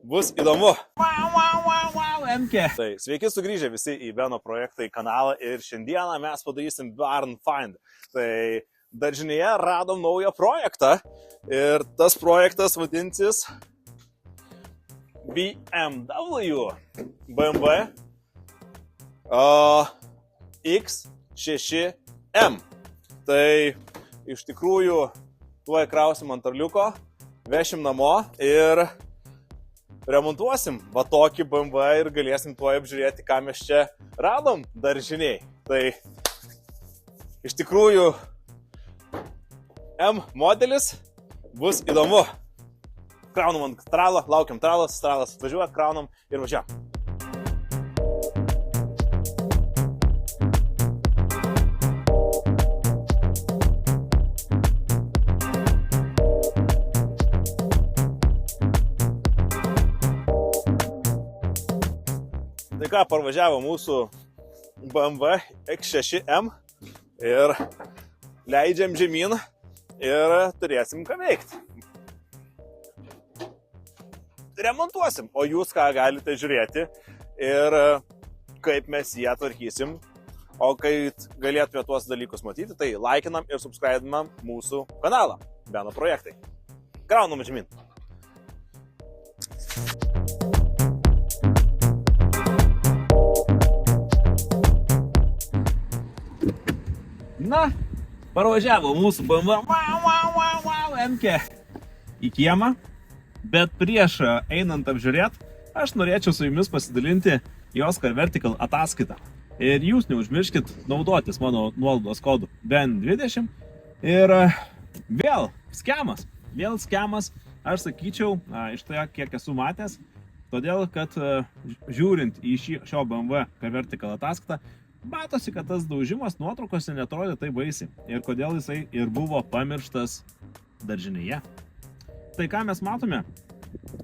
Bus įdomu. MK. Tai sveiki sugrįžę visi į Beno projektą į kanalą ir šiandieną mes padarysim Barn Find. Tai daržinėje radom naują projektą ir tas projektas vadinsis BMW X6M. Tai iš tikrųjų tuoj krausim ant arliuko, vešim namo ir remontuosim va tokį BMW ir galėsim tuoj apžiūrėti, ką mes čia radom daržiniai. Tai iš tikrųjų M modelis bus įdomu. Kraunam ant tralo, laukiam tralas atvažiuoja, kraunam ir važiuojam. Tai ką, parvažiavo mūsų BMW X6M ir leidžiam žemyn ir turėsim ką veikti. Remontuosim, o jūs ką galite žiūrėti ir kaip mes jį atvarkysim. O kai galėtume tuos dalykus matyti, tai laikinam ir subscribinam mūsų kanalą Beno projektai. Kraunam žemyn. Na, parvažiavo mūsų BMW MK į kiemą, bet prieš einant apžiūrėti, aš norėčiau su jumis pasidalinti Oscar Vertical ataskaitą. Ir jūs neužmirškit naudotis mano nuolaidos kodu BEN20. Ir vėl skemas, aš sakyčiau, iš to, kiek esu matęs, todėl, kad žiūrint į šio BMW Vertical ataskaitą, matosi, kad tas daužimas nuotraukose netrodė tai baisiai ir kodėl jisai ir buvo pamirštas daržinėje. Tai ką mes matome?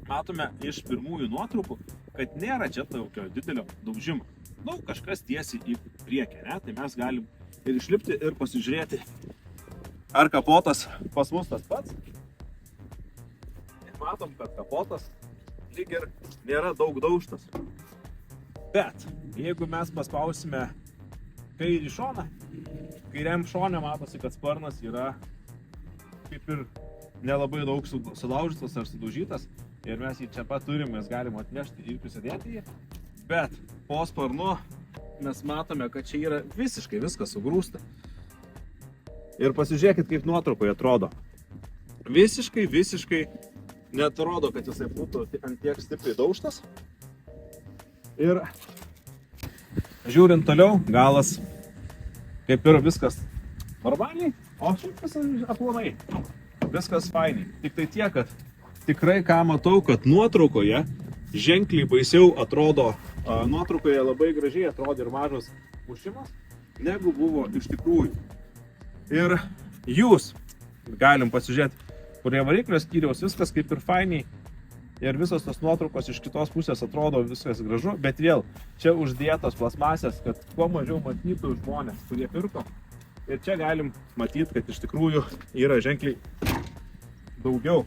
Matome iš pirmųjų nuotraukų, kad nėra čia tokio didelio daužimo. Nu, kažkas tiesiai į priekį, ne? Tai mes galim ir išlipti ir pasižiūrėti, ar kapotas pas mus tas pats. Ir matom, kad kapotas lyg ir nėra daug daužtas. Bet jeigu mes paspausime kairį šoną, kairiam šone matosi, kad sparnas yra kaip ir nelabai daug sulaužytas ar sudaužytas ir mes jį čia pat turim, mes galim atnešti ir prisidėti jį, bet po sparnu mes matome, kad čia yra visiškai viskas sugrūsta. Ir pasižiūrėkit, kaip nuotraukoje atrodo. Visiškai neatrodo, kad jisai būtų ant tiek stipriai daužtas. Ir žiūrint toliau, galas kaip ir viskas normaliai, o šiaip viskas aplamai. Viskas fainiai. Tik tai tiek, kad tikrai ką matau, kad nuotraukoje ženkliai baisiau atrodo, nuotraukoje labai gražiai atrodo ir mažas mušimas, negu buvo iš tikrųjų. Ir jūs galim pasižiūrėti, prie variklio skyriaus viskas kaip ir fainiai. Ir visos tos nuotraukos iš kitos pusės atrodo viskas gražu, bet vėl čia uždėtos plasmasės, kad kuo mažiau matytų žmonės, kurie pirko. Ir čia galim matyti, kad iš tikrųjų yra ženkliai daugiau.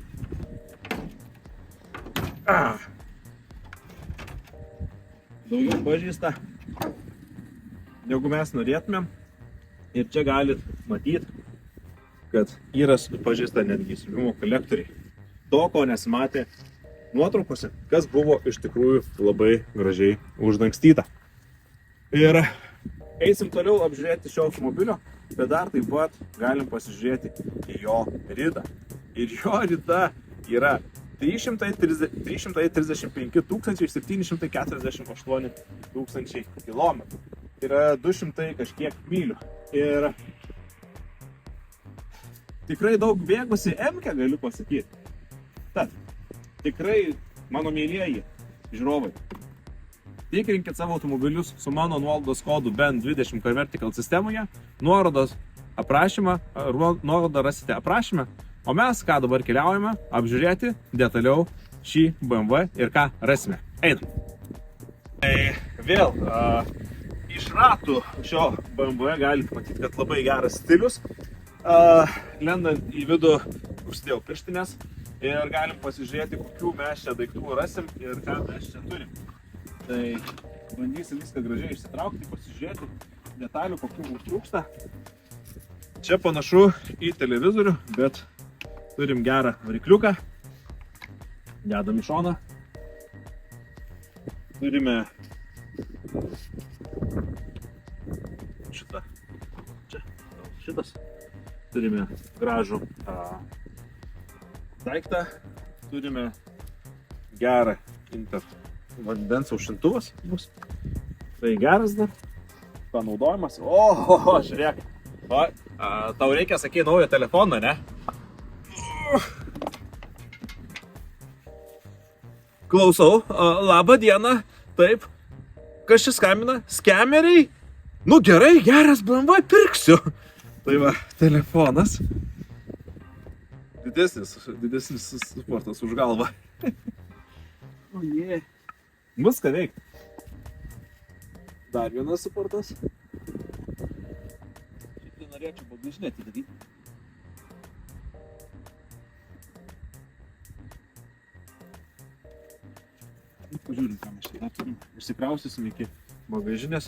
Daugiau pažįsta, negu mes norėtumėm. Ir čia galit matyti, kad yra pažįsta netgi siuvimo kolektoriai. To, ko nesimatė nuotraukose, kas buvo iš tikrųjų labai gražiai uždangstyta. Ir eisim toliau apžiūrėti šio automobilio, bet dar taip pat galim pasižiūrėti į jo ridą. Ir jo rida yra 335 748 kilometrų. Tai yra 200 kažkiek mylių. Ir tikrai daug bėgusi M-kę galiu pasakyti. Tad tikrai, mano mėlieji žiūrovai, tikrinkit savo automobilius su mano nuolaidos kodu BEN20 Vertical sistemoje, nuorodą rasite aprašyme, o mes ką dabar keliaujame apžiūrėti detaliau šį BMW ir ką rasime. Einam. Tai vėl iš ratų šio BMW galite matyti, kad labai geras stilius. Lendant į vidų užsidėjau pirštinės ir galim pasižiūrėti, kokių mes čia daiktų rasim ir ką mes čia turim. Tai bandysim viską gražiai išsitraukti, pasižiūrėti detalių, kokių mums trūksta. Čia panašu į televizorių, bet turim gerą varikliuką. Dedam į šoną. Turime šitą. Čia, šitas. Turime gražų daiktą. Turime gerą vandens aušintuvas bus. Tai geras dar. Panaudojimas. O, žiūrėk. O, tau reikia, sakei, naują telefoną, ne? Klausau, labą dieną, taip. Kas čia skambina? Skemeriai? Nu gerai, geras BMW pirksiu. Tai va, telefonas. Didesnis sportas už galvą. O jie. Bus ką veikti. Dar vienas sportas. Šitą norėčiau pagaižinėti daryti. Pažiūrim, ką mes čia dar turim. Išsikraustysim iki bagažinės.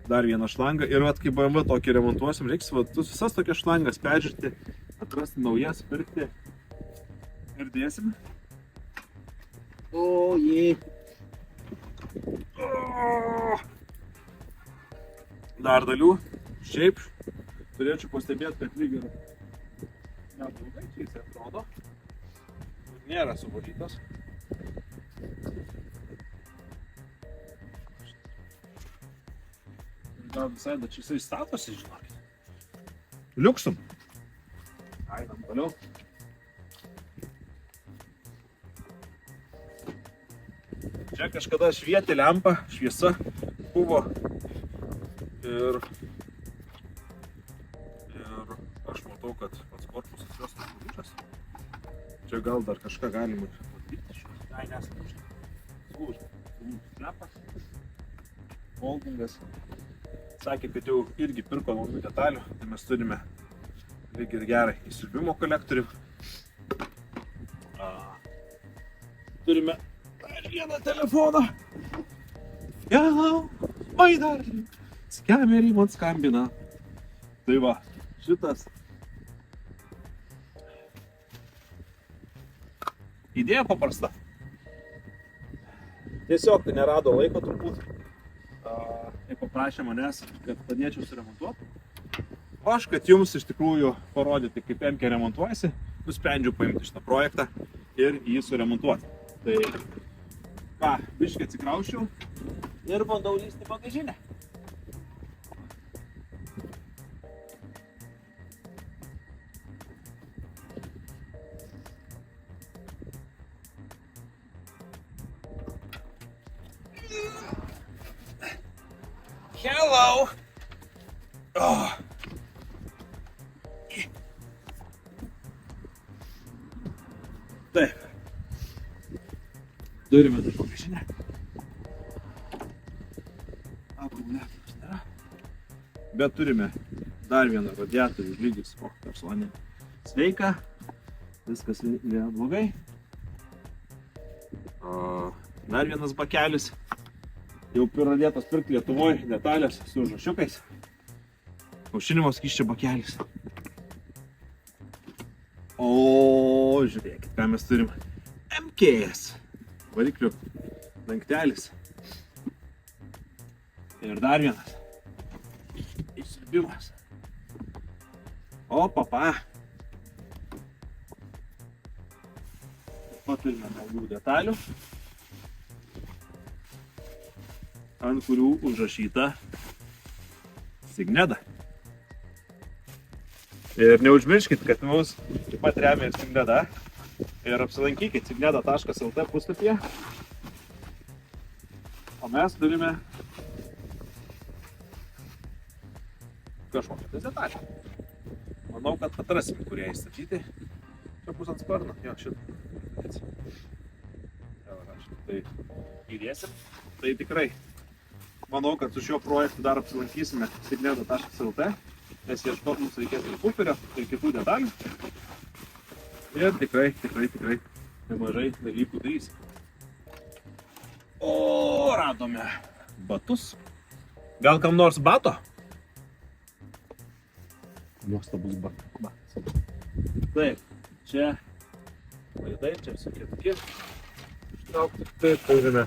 Dar vieną šlangą. Ir vat, kai BMW tokį remontuosim, reiks visas tokias šlangas peržiūrėti, atrasti naujas, pirkti ir dėsim. O, jė. Dar dalių. Šiaip turėčiau pastebėti, kad lyg ir neblogai čia jis atrodo. Nėra suvalytas. Gal visai, bet čia jisai statosi, žinokit. Liuksum. Einam toliau. Čia kažkada švietė lempa, šviesa buvo. Ir aš matau, kad pats korpusas jos nulūžęs. Čia gal dar kažką galima padaryti. Ai, nesam. Sulūžęs lempas. Holdingas. Sakė, kad jau irgi pirko naujų detalių, tai mes turime lyg ir gerą įsiurbimo kolektorių. Turime dar vieną telefoną. Hello, my darling. Skemeriai man skambina. Tai va, šitas. Idėja paprasta. Tiesiog nerado laiko turbūt. Ir paprašė manęs, kad padėčiau suremontuoti. O aš, kad jums iš tikrųjų parodyti, kaip MK remontuojasi, nusprendžiau paimti šitą projektą ir jį suremontuoti. Tai ką, biškį atsikrauščiau ir bandau lįsti bagažinę. Hello! Oh. Taip. Turime dar bagažinę. Akumuliatorius nėra. Bet turime dar vieną radiatorių lygius. O, personė. Sveika. Viskas yra blogai. Dar vienas bakelis. Jau pradėtas pirkti Lietuvoje detalės su žašiukais. Aušinimo skysčio bakelis. O, žiūrėkit, ką mes turim. MKS. Variklių dangtelis. Ir dar vienas. Įsiurbimas. O, papa. Taip pat turime naujų detalių, ant kurių užrašyta Signeda. Ir neužmirškit, kad mus taip pat remia ir Signeda. Ir apsilankykit signeda.lt puslapyje. O mes turime kažkokią detalę. Manau, kad atrasim, kurie įstatyti. Čia bus ant sparno. Jo, šitą. Tai įdėsim. Tai tikrai manau, kad su šiuo projektu dar apsilankysime signeda.lt, nes ieškot mums reikės ir puperio, ir kitų detalių. Ir tikrai nemažai dalykų darys. O, radome batus. Gal kam nors bato? Nuostabus batas. Taip, čia laidai, čia visokie tokie. Ištraukti. Taip, turime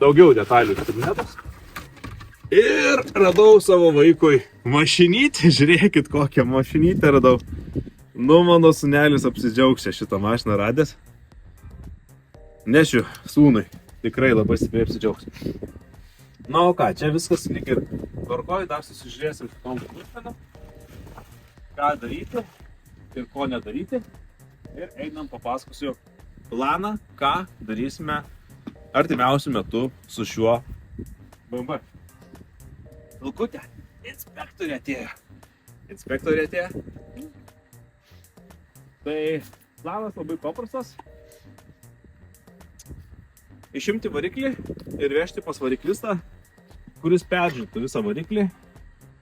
daugiau detalių kabinetos. Ir radau savo vaikui mašinytę. Žiūrėkit, kokią mašinytę radau. Nu, mano sūnelis apsidžiaugs šitą mašiną radęs. Nešiu sūnui. Tikrai labai stipriai apsidžiaugs. Na, o ką, čia viskas lyg ir tvarkoj, dar susižiūrėsim tom smulkmenom, ką daryti ir ko nedaryti. Ir einam papasakosiu planą, ką darysime artimiausiu metu su šiuo BMW. Vilkutė, inspektorė atėjo. Tai planas labai paprastas. Išimti variklį ir vežti pas variklistą, kuris peržiūrėtų visą variklį,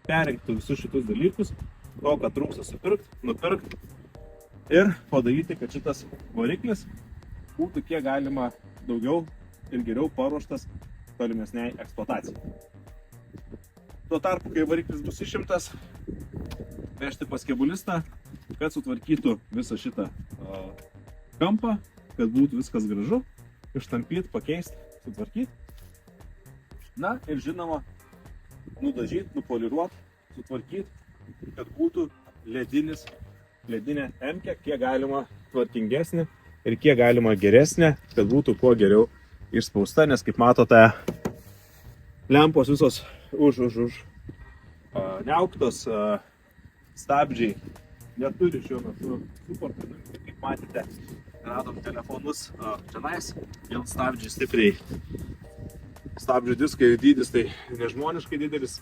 perrinktų visus šitus dalykus, to, kad trūksta nupirkt ir padaryti, kad šitas variklis būtų kiek galima daugiau ir geriau paruoštas tolimesniai eksploatacijai. Tuo tarpu, kai variklis bus išimtas, vežti pas kebulistą, kad sutvarkytų visą šitą kampą, kad būtų viskas gražu, ištampyti, pakeisti, sutvarkyti. Na ir žinoma, nudažyti, nupoliruoti, sutvarkyti, kad būtų ledinė M-kė, kiek galima tvarkingesnė ir kiek galima geresnė, kad būtų kuo geriau išspausta, nes kaip matote, lempos visos neauktos, stabdžiai neturi šiuo metu suportų, kaip matėte, radom telefonus čionais, vėl stabdžiai stipriai. Stabdžių diskai dydis tai nežmoniškai didelis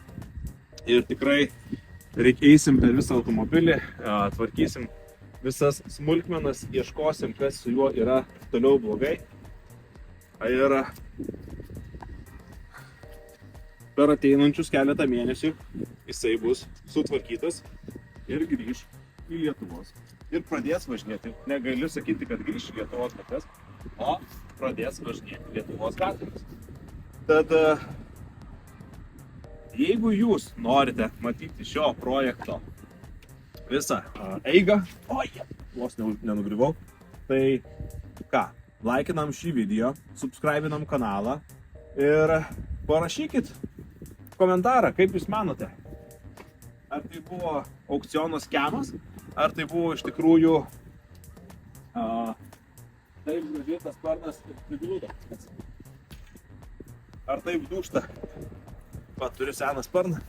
ir tikrai eisim per visą automobilį, tvarkysim visas smulkmenas, ieškosim, kas su juo yra toliau blogai. Ir per ateinančius keletą mėnesių jisai bus sutvarkytas ir grįž į Lietuvos. Ir pradės važinėti. Negaliu sakyti, kad grįš į Lietuvos gatves, o pradės važinėti Lietuvos gatvėmis. Tad jeigu jūs norite matyti šio projekto visą eigą, vos nenugriuvau, tai ką, laikinam šį video, subscribinam kanalą ir parašykit komentarą, kaip jūs manote. Ar tai buvo aukciono skemas, ar tai buvo iš tikrųjų taip gražiai tas sparnas prigludo. Ar taip dūšta? Va, turiu seną sparną.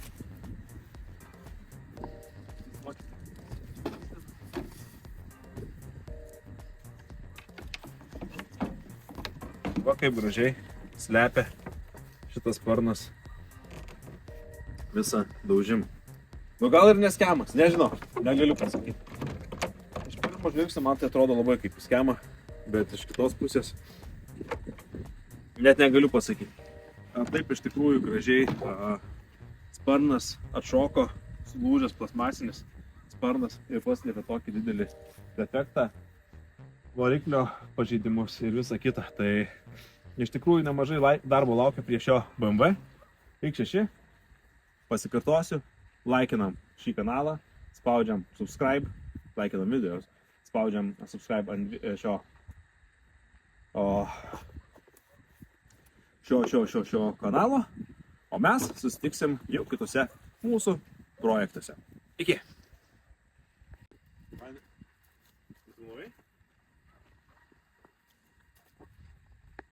Va, kaip gražiai slepia šitas sparnas visą daužimą. Nu gal ir neskemas, nežinau, negaliu pasakyti. Iš pirmo žvilgsnio man tai atrodo labai kaip skema, bet iš kitos pusės net negaliu pasakyti. Taip iš tikrųjų gražiai sparnas atšoko, sulūžęs plasmasinis sparnas ir paslėpė tokį didelį defektą, variklio pažeidimus ir visą kitą. Tai iš tikrųjų nemažai darbo laukia prie šio BMW X6. Pasikartosiu, laikinam šį kanalą, spaudžiam subscribe, laikinam videos, spaudžiam subscribe ant šio kanalo, o mes susitiksim jau kitose mūsų projektuose. Iki!